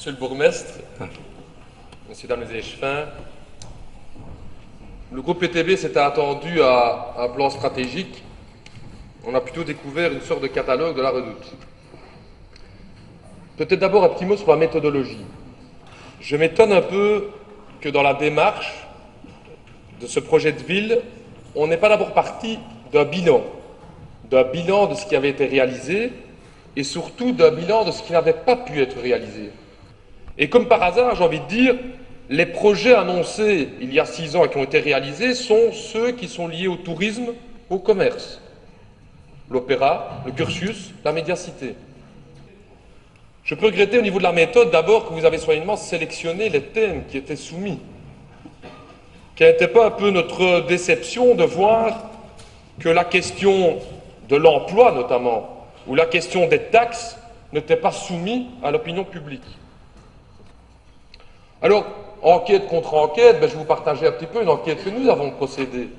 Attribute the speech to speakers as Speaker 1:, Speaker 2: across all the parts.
Speaker 1: Monsieur le bourgmestre, mesdames les échevins, le groupe PTB s'était attendu à un plan stratégique. On a plutôt découvert une sorte de catalogue de la redoute. Peut-être d'abord un petit mot sur la méthodologie. Je m'étonne un peu que dans la démarche de ce projet de ville, on n'est pas d'abord parti d'un bilan de ce qui avait été réalisé et surtout d'un bilan de ce qui n'avait pas pu être réalisé. Et comme par hasard, j'ai envie de dire, les projets annoncés il y a 6 ans et qui ont été réalisés sont ceux qui sont liés au tourisme, au commerce. L'opéra, le cursus, la médiacité. Je peux regretter au niveau de la méthode d'abord que vous avez soigneusement sélectionné les thèmes qui étaient soumis. Quelle n'était pas un peu notre déception de voir que la question de l'emploi notamment, ou la question des taxes, n'était pas soumise à l'opinion publique. Alors, enquête contre enquête, je vais vous partager un petit peu une enquête que nous avons procédée.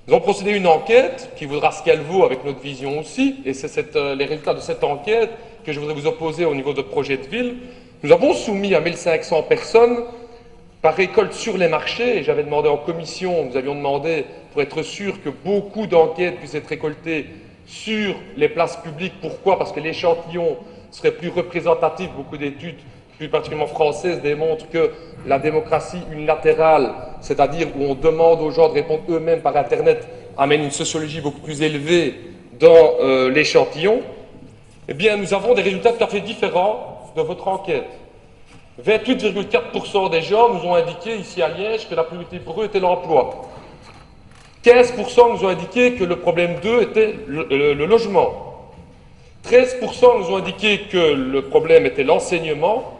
Speaker 1: Nous avons procédé à une enquête qui vaudra ce qu'elle vaut avec notre vision aussi, et c'est les résultats de cette enquête que je voudrais vous opposer au niveau de projet de ville. Nous avons soumis à 1500 personnes par récolte sur les marchés, et j'avais demandé en commission, nous avions demandé pour être sûr que beaucoup d'enquêtes puissent être récoltées sur les places publiques. Pourquoi? Parce que l'échantillon serait plus représentatif. Beaucoup d'études, plus particulièrement françaises, démontrent que la démocratie unilatérale, c'est-à-dire où on demande aux gens de répondre eux-mêmes par Internet, amène une sociologie beaucoup plus élevée dans l'échantillon. Eh bien, nous avons des résultats tout à fait différents de votre enquête. 28,4% des gens nous ont indiqué ici à Liège que la priorité pour eux était l'emploi. 15% nous ont indiqué que le problème d'eux était le logement. 13% nous ont indiqué que le problème était l'enseignement.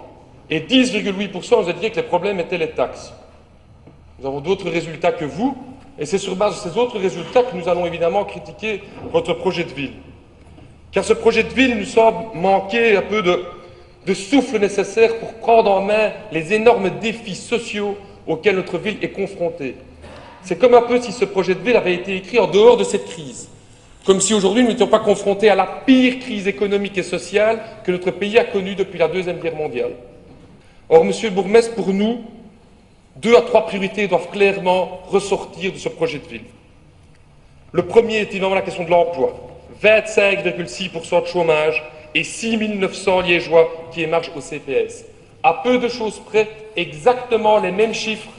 Speaker 1: Et 10,8% nous ont indiqué que les problèmes étaient les taxes. Nous avons d'autres résultats que vous, et c'est sur base de ces autres résultats que nous allons évidemment critiquer votre projet de ville. Car ce projet de ville nous semble manquer un peu de souffle nécessaire pour prendre en main les énormes défis sociaux auxquels notre ville est confrontée. C'est comme un peu si ce projet de ville avait été écrit en dehors de cette crise. Comme si aujourd'hui nous n'étions pas confrontés à la pire crise économique et sociale que notre pays a connue depuis la Deuxième Guerre mondiale. Or, monsieur le bourgmestre, pour nous, 2 à 3 priorités doivent clairement ressortir de ce projet de ville. Le premier est évidemment la question de l'emploi. 25,6% de chômage et 6 900 Liégeois qui émargent au CPS. À peu de choses près, exactement les mêmes chiffres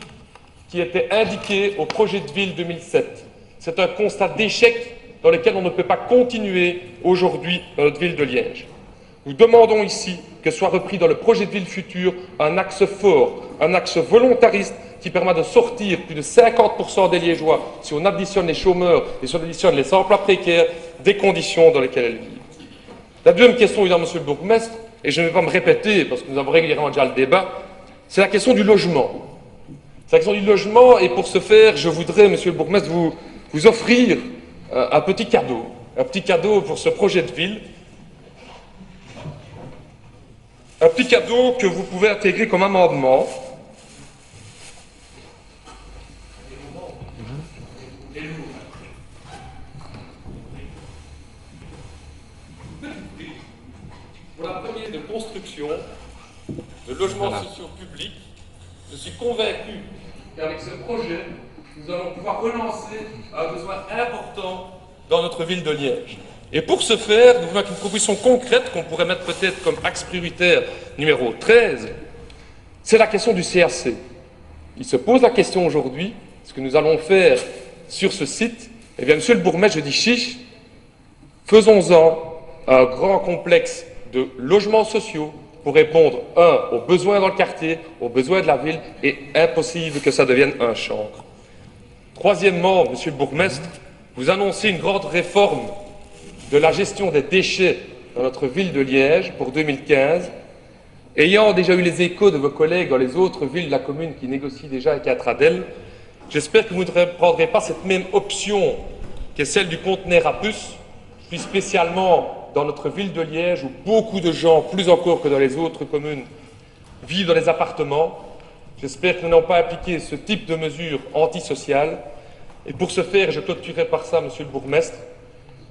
Speaker 1: qui étaient indiqués au projet de ville 2007. C'est un constat d'échec dans lequel on ne peut pas continuer aujourd'hui dans notre ville de Liège. Nous demandons ici que soit repris dans le projet de ville futur un axe fort, un axe volontariste qui permet de sortir plus de 50% des Liégeois, si on additionne les chômeurs et si on additionne les emplois précaires, des conditions dans lesquelles elles vivent. La deuxième question, évidemment, monsieur le bourgmestre, et je ne vais pas me répéter parce que nous avons régulièrement déjà le débat, c'est la question du logement. C'est la question du logement, et pour ce faire, je voudrais, monsieur le bourgmestre, vous offrir un petit cadeau pour ce projet de ville. Un petit cadeau que vous pouvez intégrer comme amendement. Pour la première de construction de logements sociaux publics, je suis convaincu qu'avec ce projet, nous allons pouvoir relancer un besoin important dans notre ville de Liège. Et pour ce faire, nous voulons une proposition concrète qu'on pourrait mettre peut-être comme axe prioritaire numéro 13, c'est la question du CAC. Il se pose la question aujourd'hui, ce que nous allons faire sur ce site. Eh bien, monsieur le bourgmestre, je dis chiche, faisons-en un grand complexe de logements sociaux pour répondre, aux besoins dans le quartier, aux besoins de la ville, et impossible que ça devienne un chancre. Troisièmement, monsieur le bourgmestre, vous annoncez une grande réforme de la gestion des déchets dans notre ville de Liège pour 2015. Ayant déjà eu les échos de vos collègues dans les autres villes de la commune qui négocient déjà avec Atradel, j'espère que vous ne prendrez pas cette même option qui est celle du conteneur à puce, puis spécialement dans notre ville de Liège où beaucoup de gens, plus encore que dans les autres communes, vivent dans les appartements. J'espère que nous n'allons pas appliquer ce type de mesures antisociales. Et pour ce faire, je clôturerai par ça, monsieur le bourgmestre,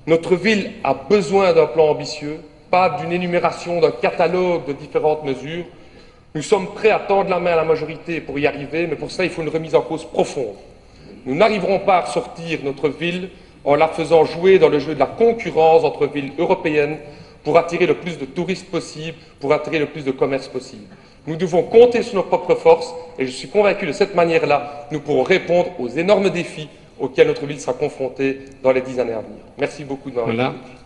Speaker 1: notre ville a besoin d'un plan ambitieux, pas d'une énumération d'un catalogue de différentes mesures. Nous sommes prêts à tendre la main à la majorité pour y arriver, mais pour ça, il faut une remise en cause profonde. Nous n'arriverons pas à sortir notre ville en la faisant jouer dans le jeu de la concurrence entre villes européennes pour attirer le plus de touristes possible, pour attirer le plus de commerce possible. Nous devons compter sur nos propres forces et je suis convaincu de cette manière-là, nous pourrons répondre aux énormes défis auxquels notre ville sera confrontée dans les 10 années à venir. Merci beaucoup de m'avoir écouté.